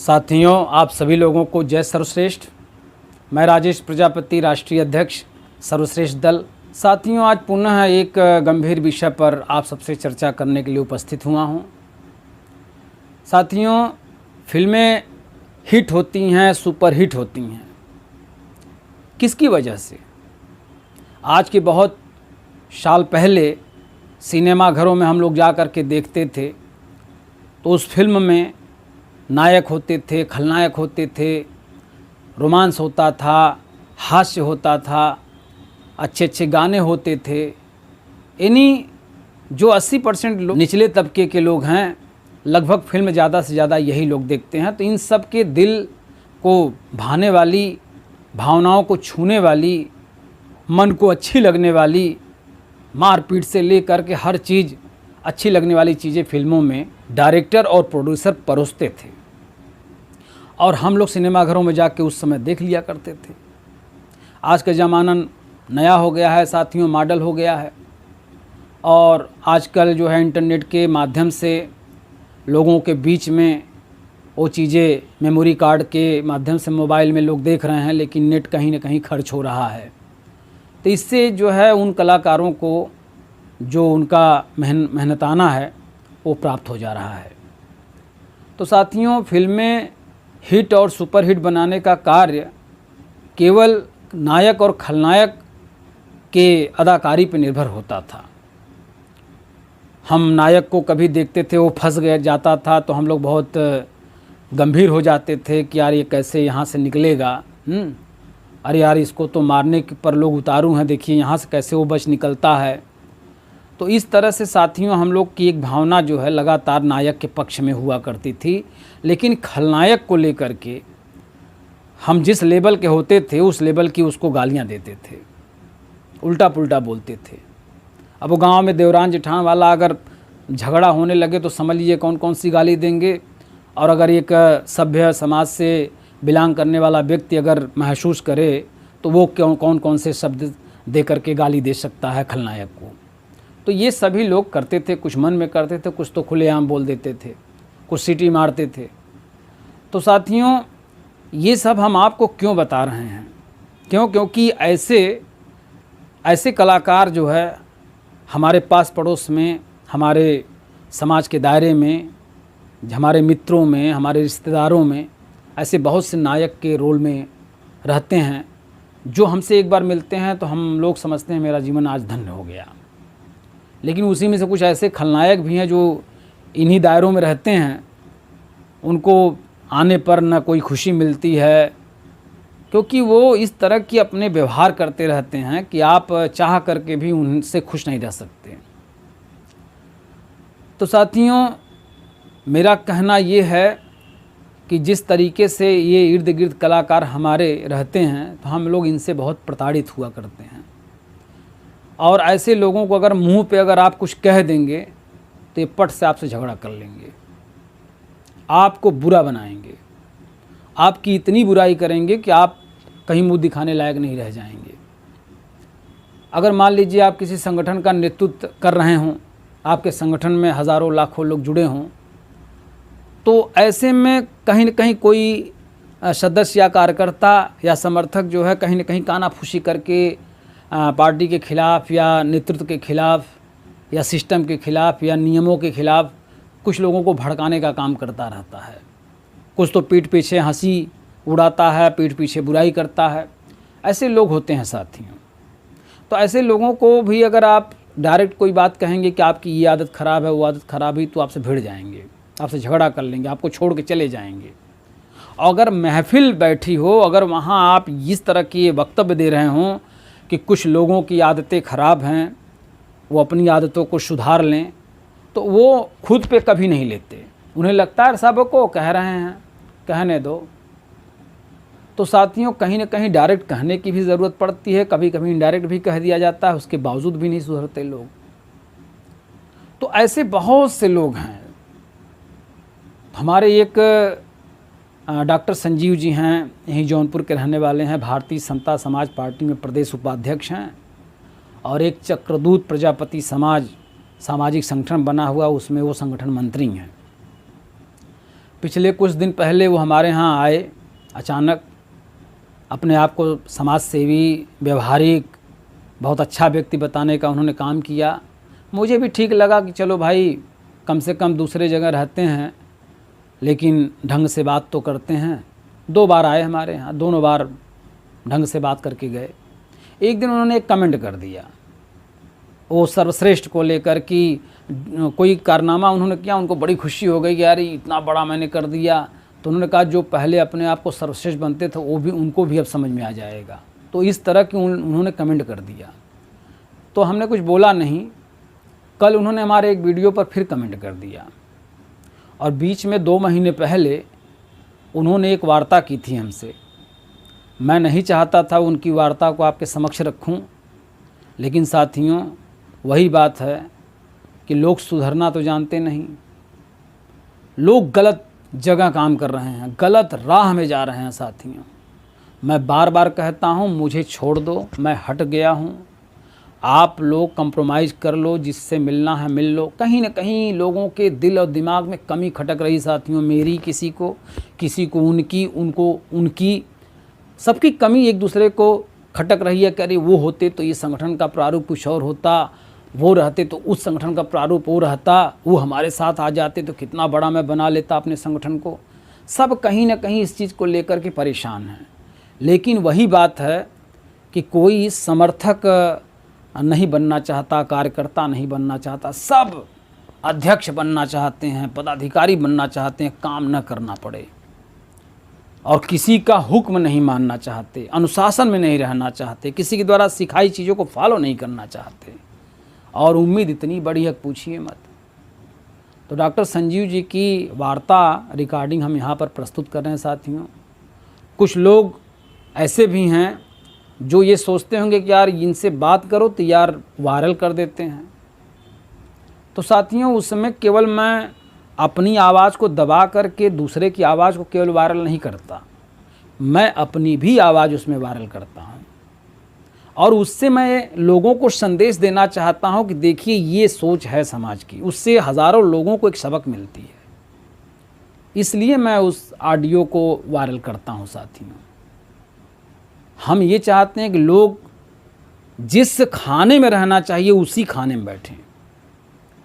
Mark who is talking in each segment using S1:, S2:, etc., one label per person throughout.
S1: साथियों, आप सभी लोगों को जय सर्वश्रेष्ठ। मैं राजेश प्रजापति, राष्ट्रीय अध्यक्ष सर्वश्रेष्ठ दल। साथियों, आज पुनः एक गंभीर विषय पर आप सबसे चर्चा करने के लिए उपस्थित हुआ हूं। साथियों, फिल्में हिट होती हैं, सुपर हिट होती हैं, किसकी वजह से? आज के बहुत साल पहले सिनेमा घरों में हम लोग जा कर के देखते थे तो उस फिल्म में नायक होते थे, खलनायक होते थे, रोमांस होता था, हास्य होता था, अच्छे अच्छे गाने होते थे। इन्हीं जो 80% लोग निचले तबके के लोग हैं, लगभग फिल्म ज़्यादा से ज़्यादा यही लोग देखते हैं। तो इन सब के दिल को भाने वाली, भावनाओं को छूने वाली, मन को अच्छी लगने वाली, मारपीट से लेकर के हर चीज़ अच्छी लगने वाली चीज़ें फिल्मों में डायरेक्टर और प्रोड्यूसर परोसते थे और हम लोग सिनेमाघरों में जाके उस समय देख लिया करते थे। आज का ज़माना नया हो गया है साथियों, मॉडल हो गया है और आजकल जो है इंटरनेट के माध्यम से लोगों के बीच में वो चीज़ें मेमोरी कार्ड के माध्यम से मोबाइल में लोग देख रहे हैं, लेकिन नेट कहीं ना कहीं खर्च हो रहा है। तो इससे जो है उन कलाकारों को जो उनका मेहनताना है वो प्राप्त हो जा रहा है। तो साथियों, फिल्में हिट और सुपर हिट बनाने का कार्य केवल नायक और खलनायक के अदाकारी पर निर्भर होता था। हम नायक को कभी देखते थे वो फंस गया जाता था तो हम लोग बहुत गंभीर हो जाते थे कि यार ये कैसे यहाँ से निकलेगा। अरे यार, इसको तो मारने पर लोग उतारू हैं, देखिए यहाँ से कैसे वो बच निकलता है। तो इस तरह से साथियों हम लोग की एक भावना जो है लगातार नायक के पक्ष में हुआ करती थी, लेकिन खलनायक को लेकर के हम जिस लेवल के होते थे उस लेवल की उसको गालियां देते थे, उल्टा पुल्टा बोलते थे। अब वो गांव में देवरान जेठान वाला अगर झगड़ा होने लगे तो समझ लीजिए कौन कौन सी गाली देंगे, और अगर एक सभ्य समाज से बिलोंग करने वाला व्यक्ति अगर महसूस करे तो वो कौन कौन से शब्द दे करके गाली दे सकता है खलनायक को। तो ये सभी लोग करते थे, कुछ मन में करते थे, कुछ तो खुलेआम बोल देते थे, कुछ सीटी मारते थे। तो साथियों, ये सब हम आपको क्यों बता रहे हैं? क्योंकि ऐसे कलाकार जो है हमारे पास पड़ोस में, हमारे समाज के दायरे में, हमारे मित्रों में, हमारे रिश्तेदारों में ऐसे बहुत से नायक के रोल में रहते हैं जो हमसे एक बार मिलते हैं तो हम लोग समझते हैं मेरा जीवन आज धन्य हो गया। लेकिन उसी में से कुछ ऐसे खलनायक भी हैं जो इन्हीं दायरों में रहते हैं, उनको आने पर न कोई खुशी मिलती है, क्योंकि वो इस तरह की अपने व्यवहार करते रहते हैं कि आप चाह करके भी उनसे खुश नहीं रह सकते। तो साथियों, मेरा कहना ये है कि जिस तरीके से ये इर्द गिर्द कलाकार हमारे रहते हैं तो हम लोग इनसे बहुत प्रताड़ित हुआ करते हैं। और ऐसे लोगों को अगर मुंह पे अगर आप कुछ कह देंगे तो ये पट से आपसे झगड़ा कर लेंगे, आपको बुरा बनाएंगे, आपकी इतनी बुराई करेंगे कि आप कहीं मुंह दिखाने लायक नहीं रह जाएंगे। अगर मान लीजिए आप किसी संगठन का नेतृत्व कर रहे हों, आपके संगठन में हज़ारों लाखों लोग जुड़े हों, तो ऐसे में कहीं न कहीं कोई सदस्य या कार्यकर्ता या समर्थक जो है कहीं न कहीं कानाफूसी करके पार्टी के खिलाफ़ या नेतृत्व के खिलाफ़ या सिस्टम के खिलाफ़ या नियमों के खिलाफ़ कुछ लोगों को भड़काने का काम करता रहता है। कुछ तो पीठ पीछे हंसी उड़ाता है, पीठ पीछे बुराई करता है। ऐसे लोग होते हैं साथियों। तो ऐसे लोगों को भी अगर आप डायरेक्ट कोई बात कहेंगे कि आपकी ये आदत ख़राब है, वो आदत ख़राब है, तो आपसे भिड़ जाएंगे, आपसे झगड़ा कर लेंगे, आपको छोड़ के चले जाएंगे। और अगर महफिल बैठी हो, अगर वहाँ आप इस तरह की वक्तव्य दे रहे हों कि कुछ लोगों की आदतें ख़राब हैं, वो अपनी आदतों को सुधार लें, तो वो खुद पे कभी नहीं लेते। उन्हें लगता है सबको कह रहे हैं, कहने दो। तो साथियों, कहीं ना कहीं डायरेक्ट कहने की भी ज़रूरत पड़ती है, कभी कभी इनडायरेक्ट भी कह दिया जाता है, उसके बावजूद भी नहीं सुधरते लोग। तो ऐसे बहुत से लोग हैं। हमारे एक डॉक्टर संजीव जी हैं, यहीं जौनपुर के रहने वाले हैं, भारतीय समता समाज पार्टी में प्रदेश उपाध्यक्ष हैं, और एक चक्रदूत प्रजापति समाज सामाजिक संगठन बना हुआ, उसमें वो संगठन मंत्री हैं। पिछले कुछ दिन पहले वो हमारे यहाँ आए अचानक। अपने आप को समाज सेवी, व्यवहारिक, बहुत अच्छा व्यक्ति बताने का उन्होंने काम किया। मुझे भी ठीक लगा कि चलो भाई, कम से कम दूसरे जगह रहते हैं लेकिन ढंग से बात तो करते हैं। 2 बार आए हमारे यहाँ, दोनों बार ढंग से बात करके गए। एक दिन उन्होंने एक कमेंट कर दिया वो सर्वश्रेष्ठ को लेकर कि कोई कारनामा उन्होंने किया, उनको बड़ी खुशी हो गई कि यार इतना बड़ा मैंने कर दिया। तो उन्होंने कहा जो पहले अपने आप को सर्वश्रेष्ठ बनते थे वो भी, उनको भी अब समझ में आ जाएगा। तो इस तरह की उन्होंने कमेंट कर दिया। तो हमने कुछ बोला नहीं। कल उन्होंने हमारे एक वीडियो पर फिर कमेंट कर दिया और बीच में 2 महीने पहले उन्होंने एक वार्ता की थी हमसे। मैं नहीं चाहता था उनकी वार्ता को आपके समक्ष रखूं, लेकिन साथियों वही बात है कि लोग सुधरना तो जानते नहीं। लोग गलत जगह काम कर रहे हैं, गलत राह में जा रहे हैं। साथियों मैं बार बार कहता हूं, मुझे छोड़ दो, मैं हट गया हूं। आप लोग कंप्रोमाइज़ कर लो, जिससे मिलना है मिल लो। कहीं ना कहीं लोगों के दिल और दिमाग में कमी खटक रही साथियों, मेरी किसी को उनकी, उनको उनकी, सबकी कमी एक दूसरे को खटक रही है। कह रही वो होते तो ये संगठन का प्रारूप कुछ और होता, वो रहते तो उस संगठन का प्रारूप वो रहता, वो हमारे साथ आ जाते तो कितना बड़ा मैं बना लेता अपने संगठन को। सब कहीं ना कहीं इस चीज़ को लेकर के परेशान हैं। लेकिन वही बात है कि कोई समर्थक नहीं बनना चाहता, कार्यकर्ता नहीं बनना चाहता, सब अध्यक्ष बनना चाहते हैं, पदाधिकारी बनना चाहते हैं, काम न करना पड़े और किसी का हुक्म नहीं मानना चाहते, अनुशासन में नहीं रहना चाहते, किसी के द्वारा सिखाई चीज़ों को फॉलो नहीं करना चाहते। और उम्मीद इतनी बड़ी है पूछिए मत। तो डॉक्टर संजीव जी की वार्ता रिकॉर्डिंग हम यहाँ पर प्रस्तुत कर रहे हैं साथियों। कुछ लोग ऐसे भी हैं जो ये सोचते होंगे कि यार इनसे बात करो तो यार वायरल कर देते हैं। तो साथियों उस समय केवल मैं अपनी आवाज़ को दबा करके दूसरे की आवाज़ को केवल वायरल नहीं करता, मैं अपनी भी आवाज़ उसमें वायरल करता हूँ और उससे मैं लोगों को संदेश देना चाहता हूँ कि देखिए ये सोच है समाज की। उससे हज़ारों लोगों को एक सबक मिलती है, इसलिए मैं उस ऑडियो को वायरल करता हूँ साथियों। हम ये चाहते हैं कि लोग जिस खाने में रहना चाहिए उसी खाने में बैठें।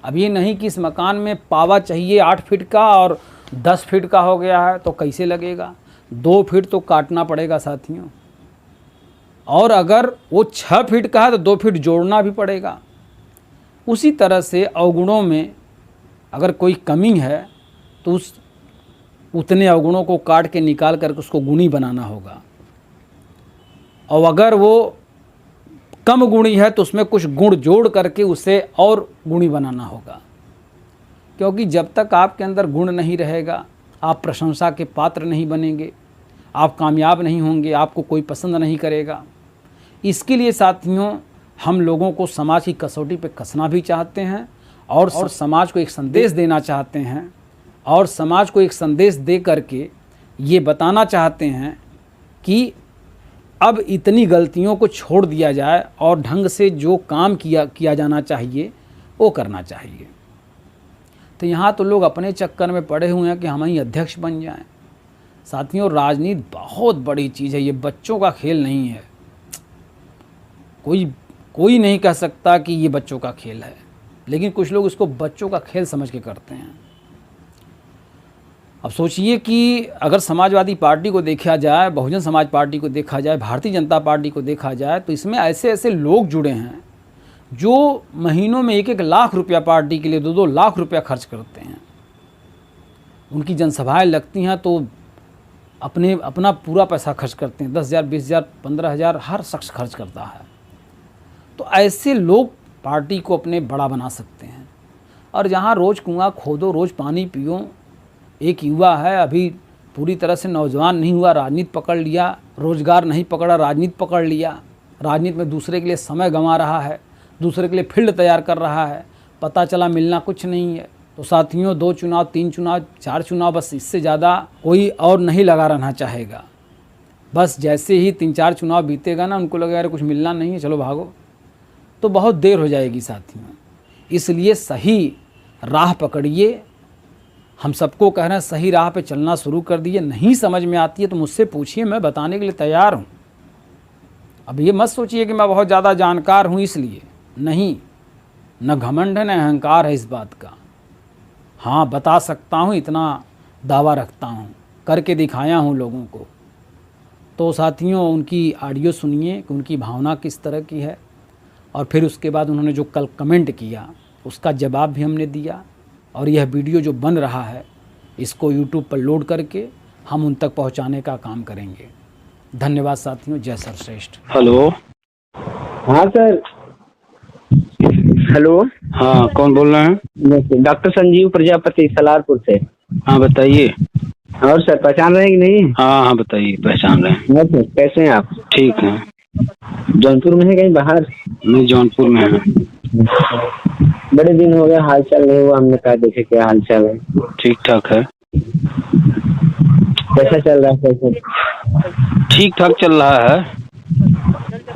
S1: अब ये नहीं कि इस मकान में पावा चाहिए 8 फीट का और 10 फीट का हो गया है तो कैसे लगेगा। 2 फीट तो काटना पड़ेगा साथियों, और अगर वो 6 फीट का है तो 2 फीट जोड़ना भी पड़ेगा। उसी तरह से अवगुणों में अगर कोई कमी है तो उतने अवगुणों को काट के निकाल करके उसको गुणी बनाना होगा, और अगर वो कम गुणी है तो उसमें कुछ गुण जोड़ करके उसे और गुणी बनाना होगा। क्योंकि जब तक आपके अंदर गुण नहीं रहेगा आप प्रशंसा के पात्र नहीं बनेंगे, आप कामयाब नहीं होंगे, आपको कोई पसंद नहीं करेगा। इसके लिए साथियों हम लोगों को समाज की कसौटी पे कसना भी चाहते हैं और समाज को एक संदेश देना चाहते हैं, और समाज को एक संदेश दे करके ये बताना चाहते हैं कि अब इतनी गलतियों को छोड़ दिया जाए और ढंग से जो काम किया जाना चाहिए वो करना चाहिए। तो यहाँ तो लोग अपने चक्कर में पड़े हुए हैं कि हम ही अध्यक्ष बन जाएं। साथियों राजनीति बहुत बड़ी चीज़ है, ये बच्चों का खेल नहीं है। कोई नहीं कह सकता कि ये बच्चों का खेल है, लेकिन कुछ लोग इसको बच्चों का खेल समझ के करते हैं। अब सोचिए कि अगर समाजवादी पार्टी को देखा जाए, बहुजन समाज पार्टी को देखा जाए, भारतीय जनता पार्टी को देखा जाए, तो इसमें ऐसे ऐसे लोग जुड़े हैं जो महीनों में 1-1 लाख रुपया पार्टी के लिए 2-2 लाख रुपया खर्च करते हैं। उनकी जनसभाएं लगती हैं तो अपना पूरा पैसा खर्च करते हैं, 10,000, 20,000, 15,000 हर शख्स खर्च करता है। तो ऐसे लोग पार्टी को अपने बड़ा बना सकते हैं। और जहाँ रोज़ कुआं खोदो, रोज़ पानी पियो, एक युवा है अभी पूरी तरह से नौजवान नहीं हुआ, राजनीति पकड़ लिया, रोज़गार नहीं पकड़ा, राजनीति पकड़ लिया, राजनीति में दूसरे के लिए समय गंवा रहा है, दूसरे के लिए फील्ड तैयार कर रहा है, पता चला मिलना कुछ नहीं है। तो साथियों 2 चुनाव, 3 चुनाव, 4 चुनाव, बस इससे ज़्यादा कोई और नहीं लगा रहना चाहेगा। बस जैसे ही 3-4 चुनाव बीतेगा ना, उनको लगेगा यार कुछ मिलना नहीं है, चलो भागो, तो बहुत देर हो जाएगी साथियों। इसलिए सही राह पकड़िए हम सबको कह रहे हैं सही राह पे चलना शुरू कर दिए, नहीं समझ में आती है तो मुझसे पूछिए, मैं बताने के लिए तैयार हूँ। अब ये मत सोचिए कि मैं बहुत ज़्यादा जानकार हूँ इसलिए, नहीं, न घमंड है न अहंकार है इस बात का। हाँ, बता सकता हूँ, इतना दावा रखता हूँ, करके दिखाया हूँ लोगों को। तो साथियों, उनकी ऑडियो सुनिए कि उनकी भावना किस तरह की है, और फिर उसके बाद उन्होंने जो कल कमेंट किया उसका जवाब भी हमने दिया। और यह वीडियो जो बन रहा है इसको यूट्यूब पर लोड करके हम उन तक पहुंचाने का काम करेंगे। धन्यवाद साथियों, जय सर्वश्रेष्ठ।
S2: हेलो।
S3: हाँ सर। हेलो।
S2: हाँ, कौन बोल रहे हैं?
S3: डॉक्टर संजीव प्रजापति, सलारपुर से।
S2: हाँ बताइए।
S3: और सर पहचान रहे हैं कि नहीं?
S2: हाँ हाँ बताइए, पहचान रहे हैं।
S3: हाँ सर, कैसे हैं आप?
S2: ठीक है।
S3: जौनपुर में है कहीं बाहर?
S2: मैं जौनपुर में हूँ।
S3: बड़े दिन हो गए, हाल चाल नहीं हुआ, हमने कहा देखे क्या हाल चाल है।
S2: ठीक ठाक है।
S3: कैसा चल रहा है? कैसे?
S2: ठीक ठाक चल रहा है।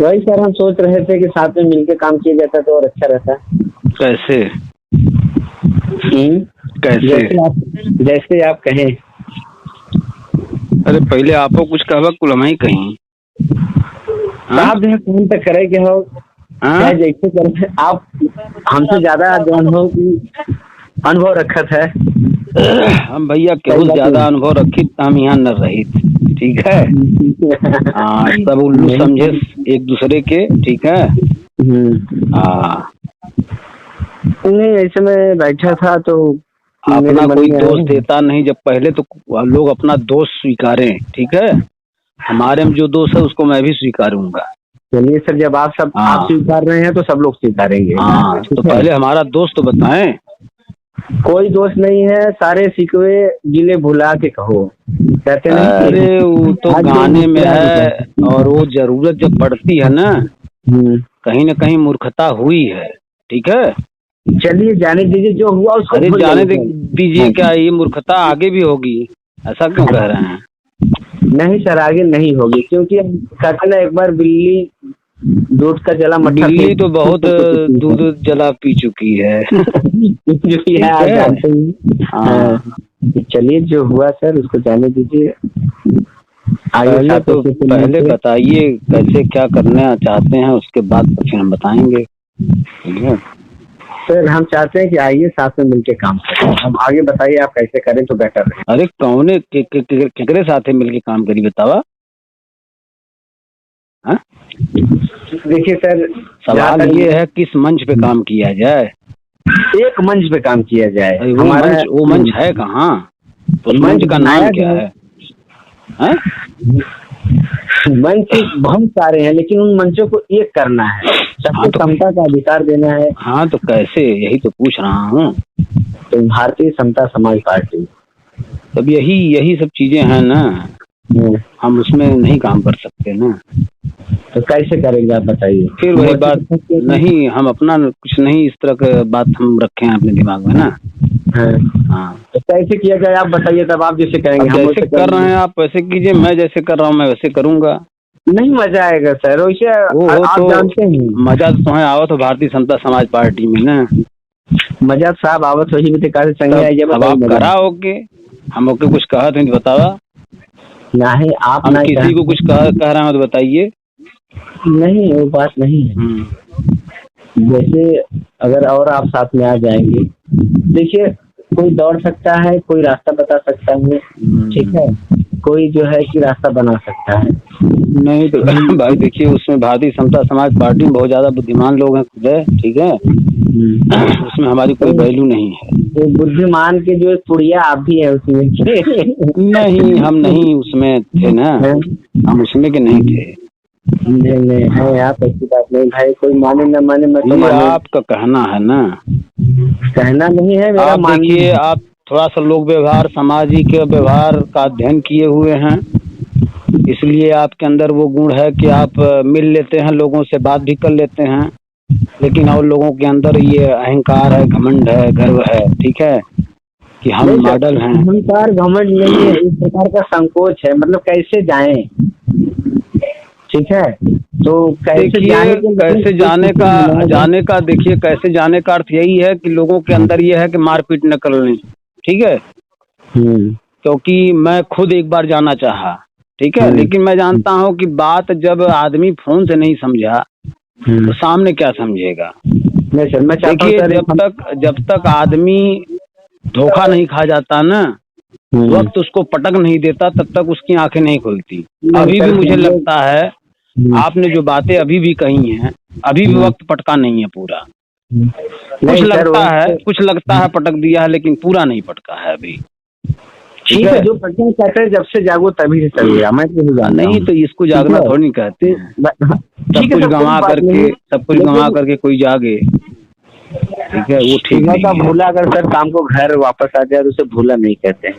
S3: वही सर, हम सोच रहे थे कि साथ में मिलकर काम किया जाता तो और अच्छा रहता।
S2: कैसे? कैसे?
S3: जैसे आप कहें।
S2: अरे पहले आपको कुछ कहवा कुल हम ही कहीं।
S3: आप जो है फोन तक करे के हो,
S2: हाँ?
S3: जैसे करे आप, हमसे ज्यादा अनुभव रखत है।
S2: हम भैया केहू ज्यादा अनुभव रखी हम यहाँ न रही। ठीक है। हाँ, सब उल्लू समझे एक दूसरे के। ठीक है। हाँ,
S3: नहीं, ऐसे में बैठा था तो
S2: अपना कोई दोष देता नहीं। जब पहले तो लोग अपना दोष स्वीकारें। ठीक है। हमारे में जो दोष है उसको मैं भी स्वीकारूंगा।
S3: चलिए सर, जब आप स्वीकार रहे हैं तो सब लोग स्वीकारेंगे।
S2: हाँ, तो पहले हमारा दोष तो बताएं।
S3: कोई दोष नहीं है, सारे शिकवे गिले भुला के कहो, कहते नहीं?
S2: अरे वो तो गाने में है, और वो जरूरत जब पड़ती है ना, कहीं न कहीं मूर्खता हुई है। ठीक है।
S3: चलिए जाने दीजिए, जो हुआ उसको।
S2: अरे जाने दीजिए, क्या ये मूर्खता आगे भी होगी? ऐसा क्यों कह रहे हैं?
S3: नहीं सर, आगे नहीं होगी, क्योंकि कहते ना, एक बार बिल्ली दूध का जला मट्ठा।
S2: बिल्ली तो बहुत दूध जला पी चुकी है।
S3: चलिए, जो हुआ सर उसको जाने दीजिए।
S2: पहले तो पहले बताइए कैसे क्या करना चाहते हैं, उसके बाद तो फिर हम बताएंगे।
S3: सर हम चाहते हैं कि आइए साथ में मिलके काम करें। हम आगे बताइए आप कैसे करें तो बेटर रहे।
S2: अरे कौने केकरे साथ मिलके काम करी बतावा?
S3: देखिए सर,
S2: सवाल ये है किस मंच पे काम किया जाए।
S3: एक मंच पे काम किया जाए।
S2: वो मंच है कहाँ? उस मंच का नाम क्या है?
S3: मंच बहुत सारे हैं, लेकिन उन मंचों को एक करना है, सबको समता का अधिकार देना है।
S2: हाँ, तो कैसे, यही तो पूछ रहा हूँ।
S3: तो भारतीय समता समाज पार्टी,
S2: तब यही सब चीजें हैं ना, हम उसमें नहीं काम कर सकते ना।
S3: तो कैसे करेंगे आप बताइए?
S2: फिर वही बात नहीं, हम अपना कुछ नहीं इस तरह का बात हम रखे हैं अपने दिमाग में ना। हाँ, तो
S3: कैसे किया जाए आप बताइए, तब आप जैसे करेंगे। हम
S2: जैसे कर रहे हैं आप वैसे कीजिए, मैं जैसे कर रहा हूँ मैं वैसे करूँगा।
S3: नहीं मजा आएगा सर, वैसे आप जानते हैं
S2: मजा तो है आवत हो भारतीय समता समाज पार्टी में ना।
S3: मजा साहब आवत हो ही भी तो संगे।
S2: अब आप करा हो के हम ओके कुछ कहा तो बतावा
S3: नहीं, आप
S2: हम किसी को कुछ कह रहे हैं तो बताइए।
S3: नहीं, वो बात नहीं है। जैसे अगर और आप साथ में आ जाएंगे, देखिए कोई दौड़ सकता है, कोई रास्ता बता सकता है। ठीक है, कोई जो है कि रास्ता बना सकता है।
S2: नहीं तो भाई देखिए, उसमें भारतीय समता समाज पार्टी में बहुत ज्यादा बुद्धिमान लोग हैं खुद है। ठीक है। उसमें हमारी कोई वैल्यू नहीं है।
S3: तो बुद्धिमान के जो पुड़िया आप भी है उसमें।
S2: नहीं, हम नहीं उसमें थे ना, हम उसमें के नहीं थे।
S3: नहीं है आप, ऐसी बात नहीं भाई, कोई माने न माने मत माने,
S2: आपका कहना है ना।
S3: कहना नहीं है मेरा।
S2: देखिए आप थोड़ा सा लोग व्यवहार, सामाजिक व्यवहार का अध्ययन किए हुए हैं, इसलिए आपके अंदर वो गुण है कि आप मिल लेते हैं, लोगों से बात भी कर लेते हैं। लेकिन और लोगों के अंदर ये अहंकार है, घमंड है, गर्व है। ठीक है, कि हम मॉडल हैं।
S3: अहंकार घमंड नहीं है, इस प्रकार का संकोच है, मतलब कैसे जाएं। ठीक है, तो कैसे
S2: जाने का देखिए, कैसे जाने का अर्थ यही है कि लोगों के अंदर ये है कि मारपीट न कर लें। ठीक है, क्योंकि मैं खुद एक बार जाना चाहा, ठीक है, लेकिन मैं जानता हूँ कि बात जब आदमी फोन से नहीं समझा तो सामने क्या समझेगा।
S3: नहीं सर, मैं चाहता हूँ
S2: देखिए, जब तक आदमी धोखा नहीं खा जाता ना, वक्त उसको पटक नहीं देता, तब तक उसकी आंखें नहीं खुलती। अभी भी मुझे लगता है आपने जो बातें अभी भी कही हैं, अभी भी वक्त पटका नहीं है पूरा। कुछ लगता है पटक दिया है, लेकिन पूरा नहीं पटका है अभी।
S3: ठीक है, जो पटना चाहते हैं जब से जागो तभी से चलेगा। मैं
S2: नहीं तो इसको जागना थोड़ी नहीं कहते हैं। सब कुछ गंवा करके कोई जागे, ठीक है, वो ठीक नहीं है।
S3: भूला अगर सर शाम को घर वापस आ जाए तो उसे भूला नहीं कहते हैं।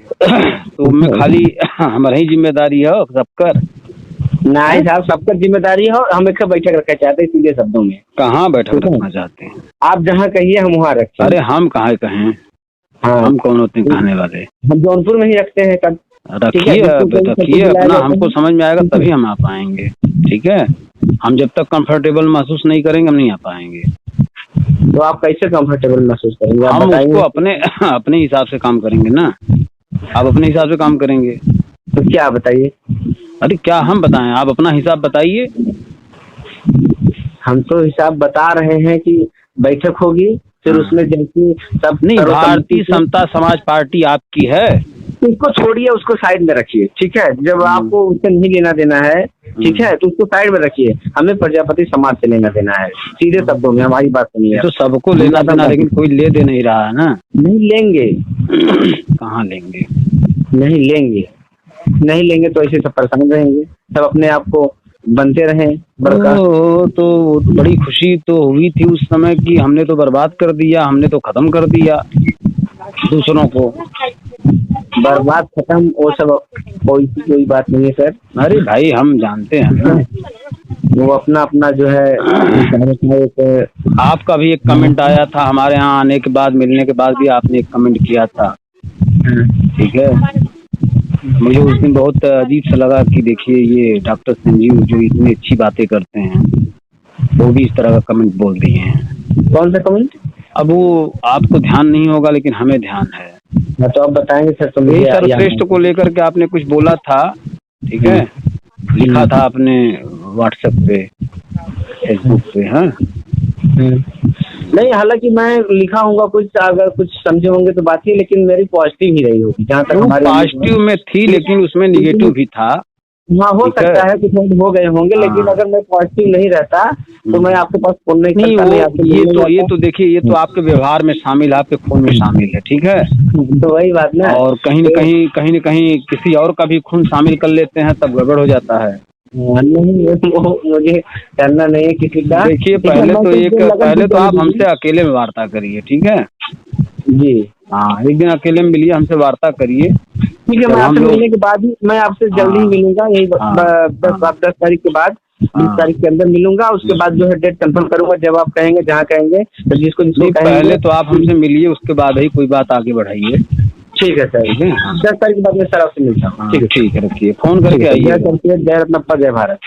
S2: तो मैं खाली हमारी जिम्मेदारी है सबकर?
S3: नहीं साहब, सबका जिम्मेदारी है और हम एक बैठक रखना चाहते हैं। सीधे शब्दों में
S2: कहाँ बैठक रखना चाहते हैं?
S3: आप जहाँ कहिए हम वहाँ रखें।
S2: अरे हम कहाँ कहें?
S3: हाँ,
S2: हम कौन होते हैं कहने वाले?
S3: हम जौनपुर में ही रखते हैं। कब
S2: रखिए अपना, हमको समझ में आएगा तभी हम आ पाएंगे, ठीक है। हम जब तक कंफर्टेबल महसूस नहीं करेंगे हम नहीं आ पाएंगे।
S3: तो आप कैसे कंफर्टेबल महसूस करेंगे?
S2: हम उसको अपने हिसाब से काम करेंगे ना। आप अपने हिसाब से काम करेंगे
S3: तो क्या बताइए?
S2: अरे क्या हम बताएं? आप अपना हिसाब बताइए।
S3: हम तो हिसाब बता रहे हैं कि बैठक होगी, फिर उसमें जैसी सब
S2: नहीं, भारतीय समता समाज पार्टी आपकी है,
S3: उसको छोड़िए, उसको साइड में रखिए, ठीक है। जब आपको उससे नहीं लेना देना है, ठीक है, तो उसको साइड में रखिए। हमें प्रजापति समाज से लेना देना है, सीधे शब्दों में हमारी बात सुनिए।
S2: तो सबको लेना देना, लेकिन कोई ले दे नहीं रहा है ना।
S3: नहीं लेंगे।
S2: कहाँ लेंगे?
S3: नहीं लेंगे तो ऐसे सब परेशान रहेंगे, सब अपने आप को बनते रहें बड़का।
S2: तो बड़ी खुशी तो हुई थी उस समय कि हमने तो बर्बाद कर दिया, हमने तो खत्म कर दिया दूसरों को।
S3: बर्बाद खत्म वो सब कोई बात नहीं है सर।
S2: अरे भाई हम जानते हैं ना,
S3: वो अपना अपना जो है।
S2: आपका भी एक कमेंट आया था हमारे यहाँ आने के बाद, मिलने के बाद भी आपने एक कमेंट किया था, ठीक है। मुझे उस दिन बहुत अजीब सा लगा कि देखिए ये डॉक्टर संजीव जो इतनी अच्छी बातें करते हैं वो भी इस तरह का कमेंट बोल दिए हैं।
S3: कौन सा कमेंट?
S2: अब वो आपको ध्यान नहीं होगा लेकिन हमें ध्यान है।
S3: तो आप बताएंगे सर। तो
S2: सर्वश्रेष्ठ को लेकर के आपने कुछ बोला था, ठीक है, लिखा था आपने व्हाट्सएप पे, फेसबुक पे। हाँ
S3: नहीं, हालांकि मैं लिखा हूँगा कुछ, अगर कुछ समझे होंगे तो बात ही, लेकिन मेरी पॉजिटिव ही रही होगी जहाँ तक हमारे।
S2: पॉजिटिव में थी लेकिन उसमें निगेटिव भी था।
S3: हाँ, हो सकता है कुछ हो गए होंगे, लेकिन अगर मैं पॉजिटिव नहीं रहता तो मैं आपके पास फोन नहीं करता।
S2: ये तो देखिए, ये तो आपके व्यवहार में शामिल है, आपके खून में शामिल है, ठीक है।
S3: तो वही बात ना।
S2: और कहीं न कहीं किसी और का भी खून शामिल कर लेते हैं तब गड़बड़ हो जाता है।
S3: नहीं, वो मुझे करना नहीं है किसी का।
S2: देखिए पहले तो आप हमसे अकेले में वार्ता करिए, ठीक है
S3: जी।
S2: हाँ, एक दिन अकेले में मिलिए, हमसे वार्ता करिए,
S3: ठीक है। मैं आपसे मिलने के बाद ही, मैं आपसे जल्दी ही मिलूंगा, यही 10 तारीख के बाद, 20 तारीख के अंदर मिलूंगा। उसके बाद जो है डेट कंफर्म करूंगा, जब आप कहेंगे, जहाँ कहेंगे, तो जिसको
S2: पहले तो आप हमसे मिलिए, उसके बाद ही कोई बात आगे बढ़ाइए।
S3: ठीक है सर, 10 तारीख के बाद मैं सर आपसे मिलता हूँ।
S2: ठीक है, रखिए, फोन करके आइए।
S3: जय रत्नप्पा, जय भारत।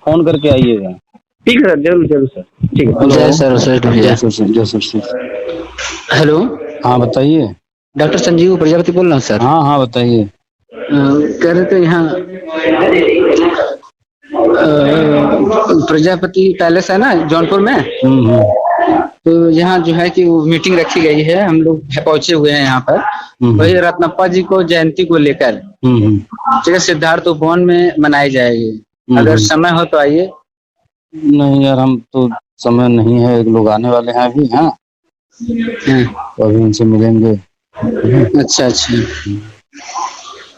S2: फोन करके आइएगा।
S3: ठीक है सर, जरूर सर। ठीक है,
S4: जय सर। हेलो,
S2: हाँ बताइए।
S4: डॉक्टर संजीव प्रजापति बोल रहा हूँ सर।
S2: हाँ बताइए।
S4: कह रहे थे यहाँ प्रजापति पैलेस है ना जौनपुर में, तो यहाँ जो है कि वो मीटिंग रखी गई है, हम लोग पहुंचे हुए हैं यहाँ पर। वही रत्नप्पा जी को जयंती को लेकर, ठीक है, सिद्धार्थ उपवन में मनाई जाएगी। अगर समय हो तो आइए।
S2: नहीं यार, हम तो समय नहीं है, लोग आने वाले हैं अभी। हाँ, तो अभी उनसे मिलेंगे।
S4: अच्छा,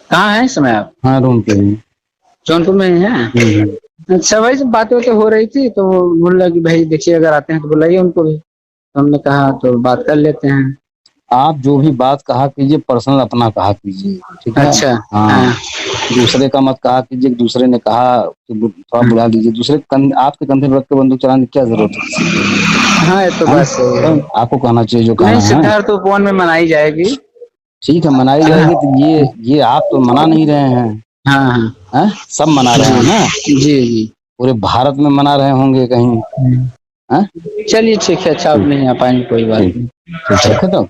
S4: कहाँ है समय आप?
S2: हाँ, रूम पे ही,
S4: जौनपुर में ही है। अच्छा, भाई जब बातें हो रही थी तो वो बोला कि भाई देखिए अगर आते हैं तो बुलाइए उनको भी। तो हमने कहा तो बात कर लेते हैं।
S2: आप जो भी बात कहा कीजिए, पर्सनल अपना कहा कीजिए, ठीक है।
S4: अच्छा,
S2: हाँ। दूसरे का मत कहा कीजिए। दूसरे ने कहा कि थोड़ा बुला लीजिए, दूसरे आपके कंधे पर रख के बंदूक चलाने की क्या जरूरत है?
S4: हाँ, ये तो बस
S2: आपको कहना चाहिए जो कहना है।
S4: सिद्धार्थ उपवन में मनाई जाएगी।
S2: ठीक है, मनाई जाएगी। तो ये आप तो मना नहीं रहे हैं। हाँ, सब मना रहे हैं ना।
S4: जी,
S2: पूरे भारत में मना रहे होंगे कहीं।
S4: चलिए ठीक है। अच्छा, आप नहीं आ पाएंगे, कोई बात नहीं।
S2: ठीक है तो